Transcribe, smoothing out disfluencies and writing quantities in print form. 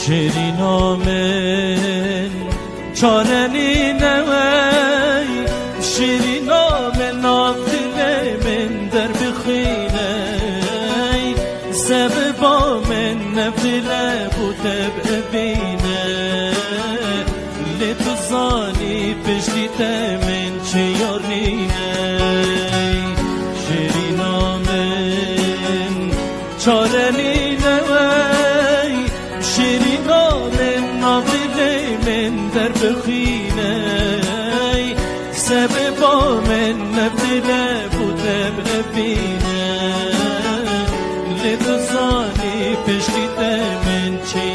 شیرینا من چارنی نوی شیرینا من نافل من در بخینه سببا من نفل بوده ببینه لتزانی پشتیت من چه یارنینه شیرینا من چارنی نوی شیرینا من نافل من در بخینه سببا من نفل بوده ببینه لبزانی پشتیت من چه